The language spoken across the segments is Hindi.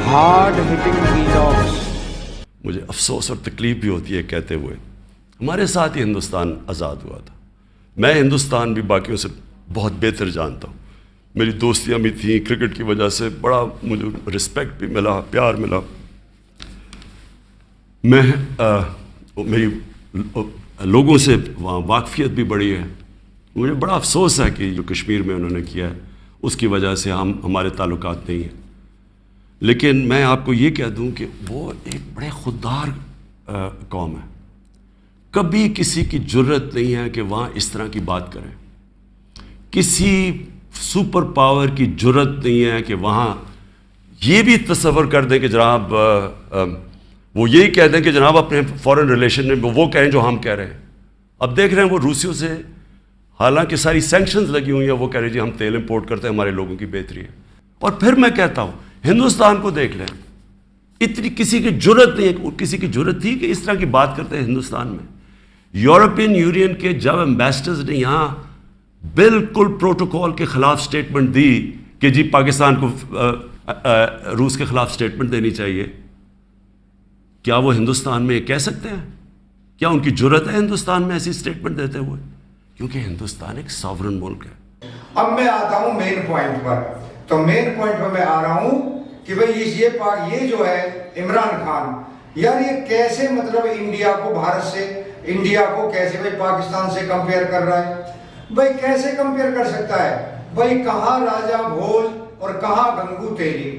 Hard hitting डिलॉग्स। मुझे अफसोस और तकलीफ भी होती है कहते हुए, हमारे साथ ही हिंदुस्तान आज़ाद हुआ था। मैं हिंदुस्तान भी बाकियों से बहुत बेहतर जानता हूँ। मेरी दोस्तियाँ भी थी, क्रिकेट की वजह से बड़ा मुझे रिस्पेक्ट भी मिला, प्यार मिला। मेरी लोगों से वहाँ वाकफियत भी बड़ी है। मुझे बड़ा अफसोस है कि जो कश्मीर में उन्होंने किया है उसकी वजह से हमारे ताल्लुकात नहीं हैं। लेकिन मैं आपको ये कह दूं कि वो एक बड़े खुददार कौम है। कभी किसी की जुर्रत नहीं है कि वहाँ इस तरह की बात करें। किसी सुपर पावर की जुर्रत नहीं है कि वहाँ ये भी तस्वर कर दें कि जनाब वो यही कह दें कि जनाब अपने फॉरेन रिलेशन में वो कहें जो हम कह रहे हैं। अब देख रहे हैं वो रूसियों से हालांकि सारी सैंक्शंस लगी हुई हैं, वो कह रहे जी हम तेल इंपोर्ट करते हैं, हमारे लोगों की बेहतरी है। और फिर मैं कहता हूँ हिंदुस्तान को देख लें, इतनी किसी की जुर्रत नहीं है, किसी की जुर्रत थी कि इस तरह की बात करते हैं हिंदुस्तान में। यूरोपियन यूनियन के जब एम्बेसडर्स ने यहाँ बिल्कुल प्रोटोकॉल के खिलाफ स्टेटमेंट दी कि जी पाकिस्तान को रूस के खिलाफ स्टेटमेंट देनी चाहिए, क्या वो हिंदुस्तान में कह सकते हैं? क्या उनकी जुर्रत है हिंदुस्तान में ऐसी स्टेटमेंट देते हुए? क्योंकि हिंदुस्तान एक सॉवरन मुल्क है। अब मैं आता हूं मेन पॉइंट पर। तो मेन पॉइंट पर मैं आ रहा हूं कि भाई ये जो है इमरान खान, यार ये कैसे मतलब इंडिया को भारत से, इंडिया को कैसे भाई पाकिस्तान से कंपेयर कर रहा है? भाई कैसे कंपेयर कर सकता है? भाई कहाँ राजा भोज और कहाँ गंगू तेली,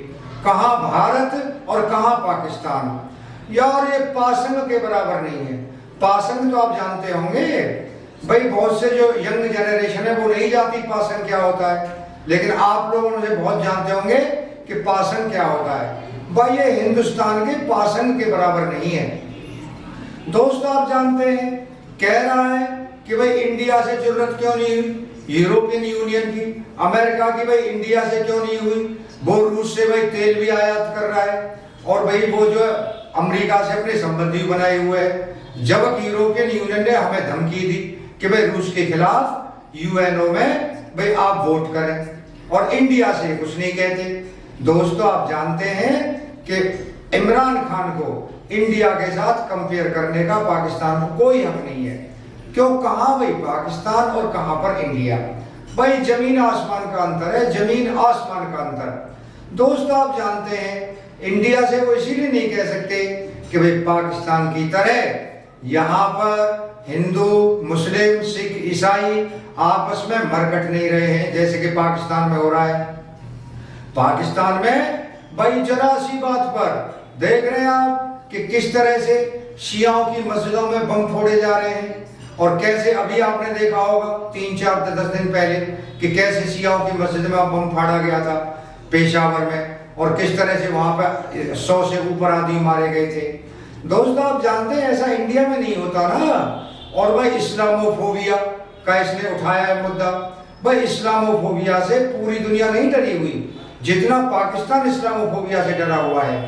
कहाँ भारत और कहाँ पाकिस्तान। यार ये पासंग के बराबर नहीं है। पासंग तो आप जानते होंगे भाई, बहुत से जो यंग जनरेशन है वो नहीं जानती पासंग क्या होता है, लेकिन आप लोग उनसे बहुत जानते होंगे कि पासंग क्या होता है। भाई ये हिंदुस्तान के पासंग के बराबर नहीं है। दोस्त आप जानते हैं, कह रहा है कि भाई इंडिया से जरूरत क्यों नहीं हुई यूरोपियन यूनियन की, अमेरिका की, भाई इंडिया से क्यों नहीं हुई? वो रूस से भाई तेल भी आयात कर रहा है और भाई वो जो अमेरिका से अपने संबंधी बनाए हुए है। जब यूरोपियन यूनियन ने हमें धमकी दी कि भाई रूस के खिलाफ यूएनओ में भाई आप वोट करें, और इंडिया से कुछ नहीं कहते। दोस्तों आप जानते हैं कि इमरान खान को इंडिया के साथ कंपेयर करने का पाकिस्तान को कोई हक नहीं है। क्यों? कहां भाई पाकिस्तान और कहां पर इंडिया? भाई जमीन आसमान का अंतर है, जमीन आसमान का अंतर। दोस्तों आप जानते हैं इंडिया से वो इसीलिए नहीं कह सकते कि भाई पाकिस्तान की तरह यहाँ पर हिंदू, मुस्लिम, सिख, ईसाई आपस में मरकट नहीं रहे हैं जैसे कि पाकिस्तान में हो रहा है। पाकिस्तान में भाई जरा सी बात पर देख रहे हैं आप कि किस तरह से शियाओं की मस्जिदों में बम फोड़े जा रहे हैं, और कैसे अभी आपने देखा होगा 3-4-10 दिन पहले कि कैसे शियाओं की मस्जिद में बम फाड़ा गया था पेशावर में, और किस तरह से वहां पर 100 से ऊपर आदमी मारे गए थे। दोस्तों आप जानते हैं ऐसा इंडिया में नहीं होता ना। और भाई इस्लामोफोबिया का इसने उठाया है मुद्दा। भाई इस्लामोफोबिया से पूरी दुनिया नहीं डरी हुई जितना पाकिस्तान इस्लामोफोबिया से डरा हुआ है।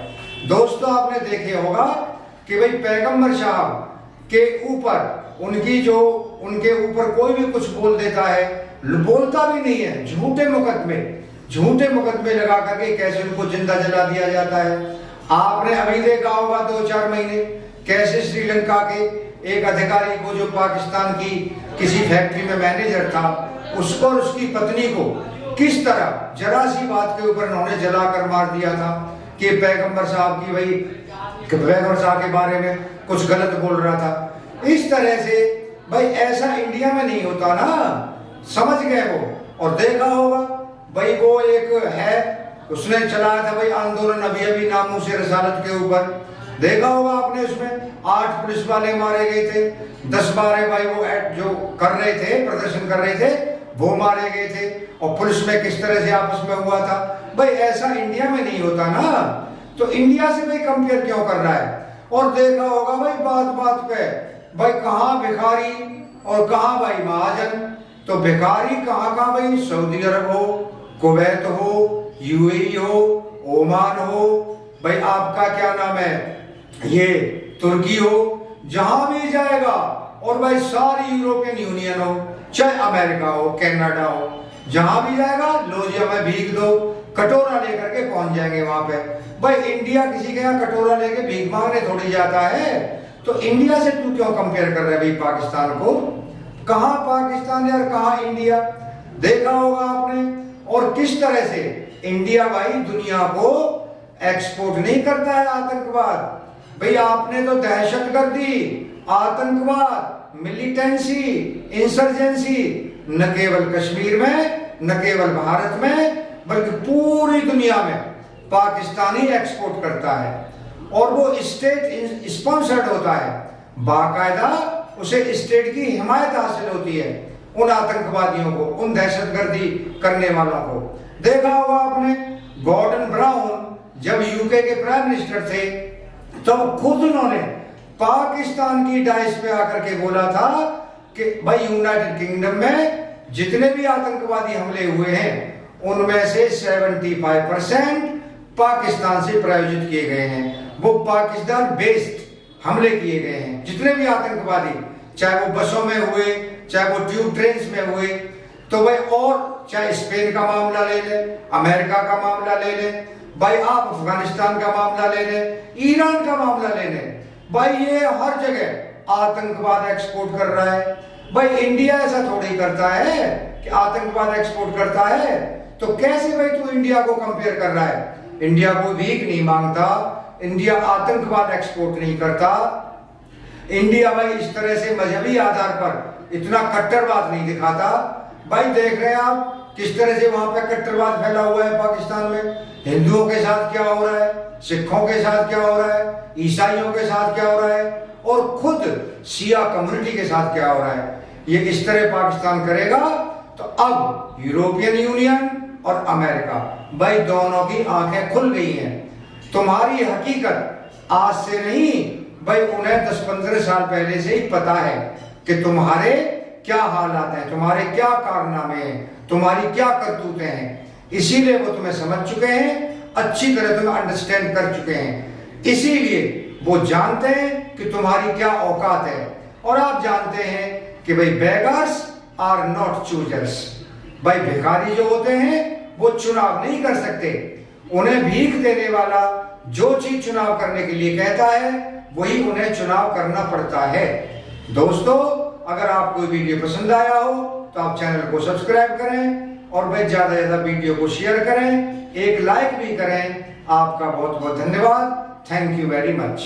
दोस्तों आपने देखे होगा कि भाई पैगंबर साहब के ऊपर उनके ऊपर कोई भी कुछ बोल देता है, बोलता भी नहीं है, झूठे मुकदमे लगा करके कैसे उनको जिंदा जला दिया जाता है। आपने अभी देखा होगा 2-4 महीने कैसे श्रीलंका के एक अधिकारी को, जो पाकिस्तान की किसी फैक्ट्री में मैनेजर था, उसको और उसकी पत्नी को किस तरह जरा सी बात के ऊपर उन्होंने जलाकर मार दिया था कि पैगंबर साहब के बारे में कुछ गलत बोल रहा था। इस तरह से भाई ऐसा इंडिया में नहीं होता ना, समझ गए वो। और देखा होगा भाई वो एक है, उसने चलाया था भाई आंदोलन अभी नामों से रसालत के ऊपर। देखा होगा आपने, उसमें 8 पुलिस वाले मारे गए थे, 10-12 भाई वो जो कर रहे थे, प्रदर्शन कर रहे थे, वो मारे गए थे, और पुलिस में किस तरह से आपस में हुआ था। भाई ऐसा इंडिया में नहीं होता ना, तो इंडिया से भाई कंपेयर क्यों कर रहा है? और देखा होगा भाई बात पे भाई कहाँ भिखारी और कहाँ भाई महाजन। तो भिखारी कहाँ भाई, सऊदी अरब हो, कुवैत हो, यूएई हो, ओमान हो, भाई आपका क्या नाम है ये तुर्की हो, जहां भी जाएगा। और भाई सारी यूरोपियन यूनियन हो, चाहे अमेरिका हो, कनाडा हो, जहां भी जाएगा लो जी हमें भीख दो, कटोरा लेकर के पहुंच जाएंगे वहां पे। भाई इंडिया किसी के यहाँ कटोरा लेके भीख मांगने थोड़ी जाता है, तो इंडिया से तू क्यों कंपेयर कर रहा है भाई पाकिस्तान को? कहां पाकिस्तान है और कहां इंडिया, देखा होगा आपने। और किस तरह से इंडिया भाई दुनिया को एक्सपोर्ट नहीं करता है आतंकवाद। भाई आपने तो दहशतगर्दी, आतंकवाद, मिलिटेंसी, इंसर्जेंसी न केवल कश्मीर में, न केवल भारत में, बल्कि पूरी दुनिया में पाकिस्तान ही एक्सपोर्ट करता है। और वो स्टेट स्पॉन्सर्ड होता है, बाकायदा उसे स्टेट की हिमायत हासिल होती है उन आतंकवादियों को, उन दहशतगर्दी करने वालों को। देखा होगा आपने गॉर्डन ब्राउन जब यूके के प्राइम मिनिस्टर थे, तो खुद उन्होंने पाकिस्तान की डाइस पे आकर के बोला था कि भाई यूनाइटेड किंगडम में जितने भी आतंकवादी हमले हुए हैं उनमें से 75% पाकिस्तान से प्रायोजित किए गए हैं। वो पाकिस्तान बेस्ड हमले किए गए हैं। जितने भी आतंकवादी, चाहे वो बसों में हुए, चाहे वो ट्यूब ट्रेन में हुए, तो भाई, और चाहे स्पेन का मामला ले ले, अमेरिका का मामला ले ले, भाई आप अफगानिस्तान का मामला ले ले, ईरान का मामला ले ले, भाई ये हर जगह आतंकवाद एक्सपोर्ट कर रहा है। भाई इंडिया ऐसा थोड़ी करता है कि आतंकवाद एक्सपोर्ट करता है, तो कैसे भाई तू इंडिया को कंपेयर कर रहा है? इंडिया को भीख नहीं मांगता, इंडिया आतंकवाद एक्सपोर्ट नहीं करता। इंडिया भाई इस तरह से मजहबी आधार पर इतना कट्टरवाद नहीं दिखाता। भाई देख रहे हैं आप किस तरह से वहां पे कट्टरवाद फैला हुआ है पाकिस्तान में। हिंदुओं के साथ क्या हो रहा है, सिखों के साथ क्या हो रहा है, ईसाइयों के साथ क्या हो रहा है, और खुद शिया कम्युनिटी के साथ क्या हो रहा है। ये इस तरह पाकिस्तान करेगा तो अब यूरोपियन यूनियन और अमेरिका, भाई दोनों की आंखें खुल गई हैं। तुम्हारी हकीकत आज से नहीं, भाई उन्हें 10-15 साल पहले से ही पता है कि तुम्हारे क्या हालात हैं, तुम्हारे क्या कारनामे हैं, तुम्हारी क्या करतूतें हैं। इसीलिए वो तुम्हें समझ चुके हैं, अच्छी तरह तुम्हें अंडरस्टैंड कर चुके हैं। इसीलिए वो जानते हैं कि तुम्हारी क्या औकात है। और आप जानते हैं कि भाई बेगर्स आर नॉट चूजर्स। भाई भिखारी जो होते हैं वो चुनाव नहीं कर सकते। उन्हें भीख देने वाला जो चीज चुनाव करने के लिए कहता है वही उन्हें चुनाव करना पड़ता है। दोस्तों, अगर आपको वीडियो पसंद आया हो तो आप चैनल को सब्सक्राइब करें और भाई ज्यादा से ज्यादा वीडियो को शेयर करें, एक लाइक भी करें। आपका बहुत बहुत धन्यवाद। Thank you very much.